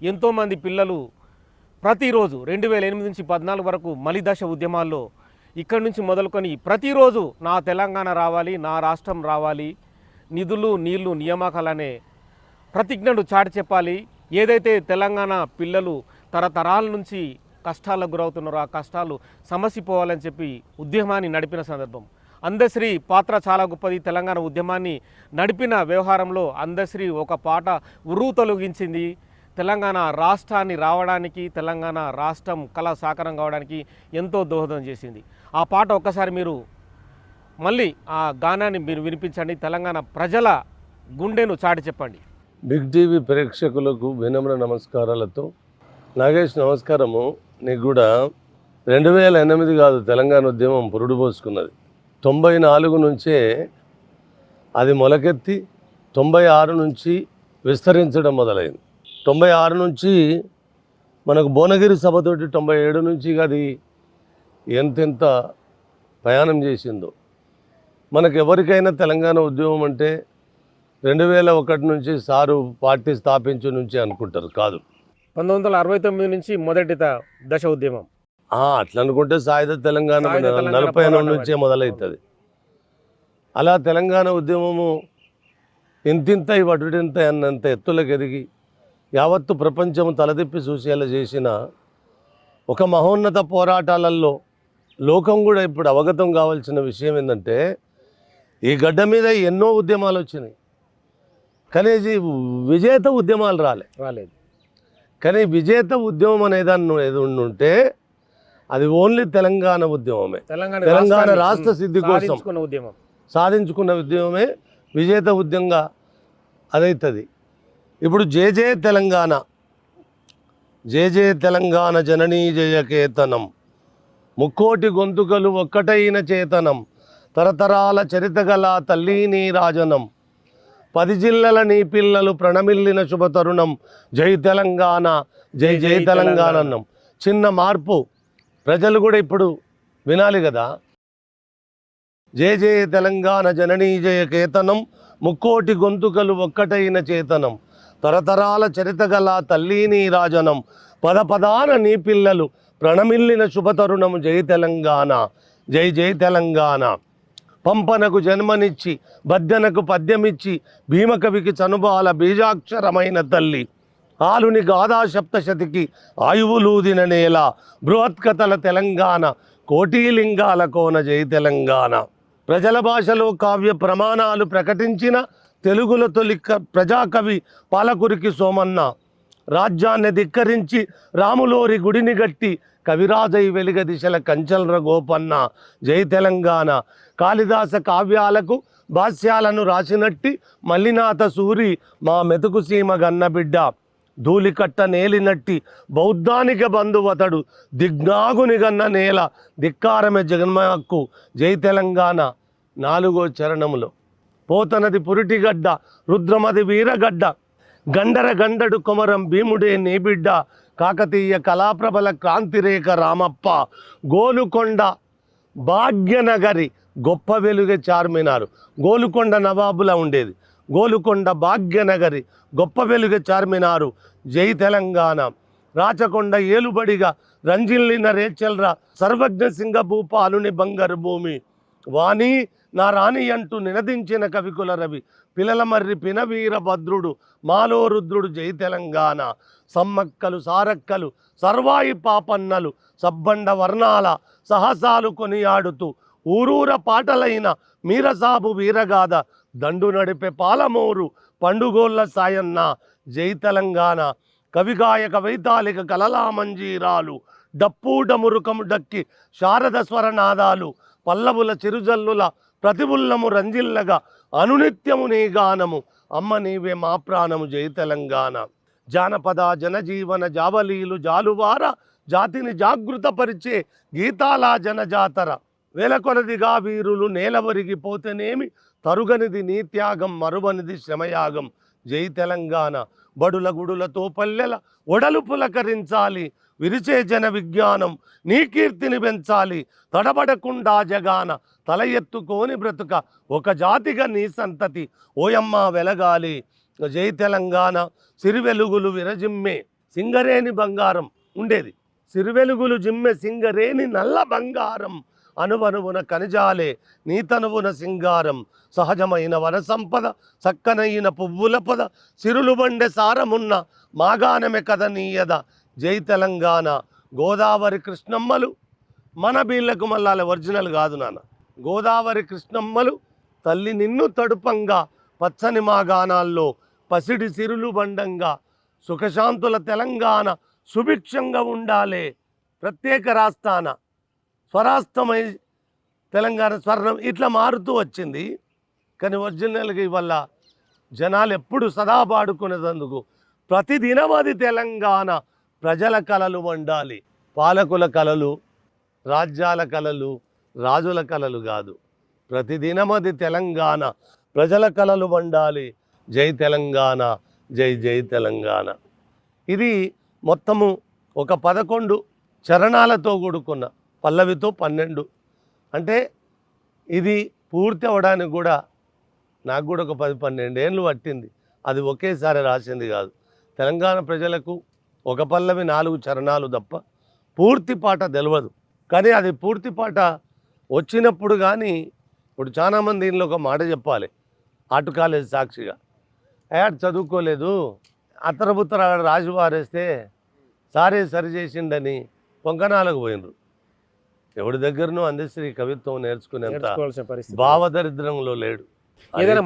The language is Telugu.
ఎంతోమంది పిల్లలు ప్రతిరోజు 2008 నుంచి 14 వరకు మలిదశ ఉద్యమాల్లో ఇక్కడి నుంచి మొదలుకొని ప్రతిరోజు నా తెలంగాణ రావాలి, నా రాష్ట్రం రావాలి, నిధులు నీళ్లు నియామకాలనే ప్రతిజ్ఞను చాటి చెప్పాలి. ఏదైతే తెలంగాణ పిల్లలు తరతరాల నుంచి కష్టాలకు గురవుతున్నారో ఆ కష్టాలు సమసిపోవాలని చెప్పి ఉద్యమాన్ని నడిపిన సందర్భం. అందశ్రీ పాత్ర చాలా గొప్పది. తెలంగాణ ఉద్యమాన్ని నడిపిన వ్యవహారంలో అందశ్రీ ఒక పాట ఉరువు తొలగించింది. తెలంగాణ రాష్ట్రాన్ని రావడానికి, తెలంగాణ రాష్ట్రం కళ సాకారం కావడానికి ఎంతో దోహదం చేసింది. ఆ పాట ఒక్కసారి మీరు మళ్ళీ ఆ గానాన్ని మీరు వినిపించండి. తెలంగాణ ప్రజల గుండెను చాటి చెప్పండి. బిగ్ టీవీ ప్రేక్షకులకు వినమ్ర నమస్కారాలతో. నాగేష్ నమస్కారము. నీకు కూడా 2008 కాదు తెలంగాణ ఉద్యమం పురుడు పోసుకున్నది. 94 నుంచే అది మొలకెత్తి 96 నుంచి విస్తరించడం మొదలైంది. 96 నుంచి మనకు భువనగిరి సభతోటి 97 నుంచి అది ఎంతెంత ప్రయాణం చేసిందో. మనకు ఎవరికైనా తెలంగాణ ఉద్యమం అంటే 2001 నుంచి సారు పార్టీ స్థాపించు నుంచి అనుకుంటారు. కాదు, 1969 నుంచి మొదటి దశ ఉద్యమం. అట్లా అనుకుంటే సాయుధ తెలంగాణ 48 నుంచే మొదలవుతుంది. అలా తెలంగాణ ఉద్యమము ఇంతింత వటుడింత అన్నంత ఎత్తులకు ఎదిగి యావత్తు ప్రపంచం తలదిప్పి చూసేలా చేసిన ఒక మహోన్నత పోరాటాలలో లోకం కూడా ఇప్పుడు అవగతం కావాల్సిన విషయం ఏంటంటే, ఈ గడ్డ మీద ఎన్నో ఉద్యమాలు వచ్చినాయి, కానీ విజేత ఉద్యమాలు రాలేదు. కానీ విజేత ఉద్యమం అనేదాన్ని ఏది ఉంటే అది ఓన్లీ తెలంగాణ ఉద్యమమే. తెలంగాణ రాష్ట్ర సిద్ధి కోసం సాధించుకున్న ఉద్యమమే విజేత ఉద్యమంగా అదవుతుంది. ఇప్పుడు జయ జయ తెలంగాణ, జయ జయ తెలంగాణ జననీ జయకేతనం, ముక్కోటి గొంతుకలు ఒక్కటైన చేతనం, తరతరాల చరితగల తల్లి నీ రాజనం, 10 జిల్లల నీ పిల్లలు ప్రణమిల్లిన శుభతరుణం, జై తెలంగాణ జై జై తెలంగాణ అన్నం. చిన్న మార్పు ప్రజలు కూడా ఇప్పుడు వినాలి కదా. జయ జయ తెలంగాణ జననీ జయ కేతనం, ముక్కోటి గొంతుకలు ఒక్కటైన చేతనం, తరతరాల చరితగల తల్లి నీ రాజనం, పదపదాన నీ పిల్లలు ప్రణమిల్లిన శుభతరుణం, జై తెలంగాణ జై జై తెలంగాణ. పంపనకు జన్మనిచ్చి బద్దెనకు పద్యమిచ్చి భీమకవికి చనుబాల బీజాక్షరమైన తల్లి, ఆలుని గాథా సప్తశతికి ఆయువులూదిన నేల, బృహత్కథల తెలంగాణ కోటీలింగాల కోన, జై తెలంగాణ. ప్రజల భాషలో కావ్య ప్రమాణాలు ప్రకటించిన తెలుగుల తొలి ప్రజాకవి పాలకురికి సోమన్న, రాజ్యాన్ని ధిక్కరించి రాములోరి గుడిని గట్టి కవిరాజై వెలుగ దిశల కంచల్ర గోపన్న, జై తెలంగాణ. కాళిదాస కావ్యాలకు భాష్యాలను రాసినట్టి మల్లినాథ సూరి మా మెతుకు సీమ గన్నబిడ్డ, ధూళికట్ట నేలినట్టి బౌద్ధానిక బంధువతడు, దిగ్నాగుని గన్న నేల ధిక్కారమే జగన్మహక్కు, జై తెలంగాణ. 4వ చరణములో పోతనది పురిటిగడ్డ, రుద్రమది వీరగడ్డ, గండర గండడు కొమరం భీముడే నీ బిడ్డ, కాకతీయ కళాప్రబల క్రాంతిరేఖ రామప్ప, గోలుకొండ భాగ్యనగరి గొప్ప వెలుగె చార్మినారు. గోలుకొండ నవాబులా ఉండేది. గోలుకొండ భాగ్యనగరి గొప్ప వెలుగె చార్మినారు, జై తెలంగాణ. రాచకొండ ఏలుబడిగా రంజిల్లిన రేచల్ర, సర్వజ్ఞ సింగ భూపాలుని బంగారు భూమి, వాణి నా రాణి అంటూ నినదించిన కవికుల రవి, పిలలమర్రి పినవీర భద్రుడు మాలో రుద్రుడు, జై తెలంగాణ. సమ్మక్కలు సారక్కలు సర్వాయి పాపన్నలు సబ్బండ వర్ణాల సహసాలు కొనియాడుతూ ఊరూర పాటలైన మీరసాబు వీరగాథ, దండు నడిపే పాలమూరు పండుగోళ్ళ సాయన్న, జై తెలంగాణ. కవిగాయక వైతాళిక కలలా మంజీరాలు, డప్పు డమురుకము డక్కి శారద స్వరనాదాలు, పల్లవుల చిరుజల్లుల ప్రతిబుల్లము రంజిల్లగా అనునిత్యము నీ గానము, అమ్మ నీవే మా ప్రాణము, జై తెలంగాణ. జానపద జనజీవన జావలీలు జాలువార, జాతిని జాగృతపరిచే గీతాల జనజాతర, వేల కొలదిగా వీరులు నేలవరిగిపోతేనేమి, తరుగనిది నీ త్యాగం మరువనిది శ్రమయాగం, జై తెలంగాణ. బడుల గుడులతో పల్లెల ఒడలు పులకరించాలి, విరిచే జన విజ్ఞానం నీ కీర్తిని పెంచాలి, తడబడకుండా జగాన తల ఎత్తుకోని బ్రతుక ఒక జాతిగా నీ సంతతి ఓయమ్మ వెలగాలి, జై తెలంగాణ. సిరివెలుగులు విరజిమ్మే సింగరేణి బంగారం ఉండేది. సిరివెలుగులు జిమ్మె సింగరేణి నల్ల బంగారం, అనువనువున కనిజాలే నీతనువున సింగారం, సహజమైన వన సంపద చక్కనైన పువ్వుల పొద, సిరులు బండె సారమున్న మాగానమె కథ నీయద, జై తెలంగాణ. గోదావరి కృష్ణమ్మలు మన బీళ్లకు మల్లాలి, ఒరిజినల్ కాదు నాన్న. గోదావరి కృష్ణమ్మలు తల్లి నిన్ను తడుపంగా, పచ్చని మాగానాల్లో పసిడి సిరులు బండంగా, సుఖశాంతుల తెలంగాణ సుభిక్షంగా ఉండాలే. ప్రత్యేక రాష్ట్రాన స్వరాష్ట్రమై తెలంగాణ స్వర్ణం ఇట్లా మారుతూ వచ్చింది. కానీ ఒరిజినల్గా ఇవల్ల జనాలు ఎప్పుడు సదా పాడుకునేందుకు ప్రతిదినం అది తెలంగాణ ప్రజల కలలు వండాలి. పాలకుల కలలు, రాజ్యాల కలలు, రాజుల కలలు కాదు. ప్రతిదినం అది తెలంగాణ ప్రజల కలలు వండాలి. జై తెలంగాణ, జై జై తెలంగాణ. ఇది మొత్తము ఒక 11 చరణాలతో కూడుకున్న పల్లవితో 12. అంటే ఇది పూర్తి అవ్వడానికి కూడా నాకు కూడా ఒక 10-12 ఏళ్ళు పట్టింది. అది ఒకేసారి రాసింది కాదు. తెలంగాణ ప్రజలకు ఒక పల్లవి 4 చరణాలు తప్ప పూర్తి పాట తెలియదు. కానీ అది పూర్తి పాట వచ్చినప్పుడు కానీ ఇప్పుడు చాలామంది దీనిలో ఒక మాట చెప్పాలి. ఆర్ట్ కాలేజ్ సాక్షిగా యాడ్ చదువుకోలేదు, అత్తరబుత్తర రాజు వారేస్తే సారే సరి చేసిండని పొంకనాలకు పోయినరు. ఎవరి దగ్గరనూ అందశ్రీ కవిత్వం నేర్చుకునేంత నేర్చుకోవాల్సిన పరిస్థితి. భావదరిద్రంలో లేడు. ఏదైనా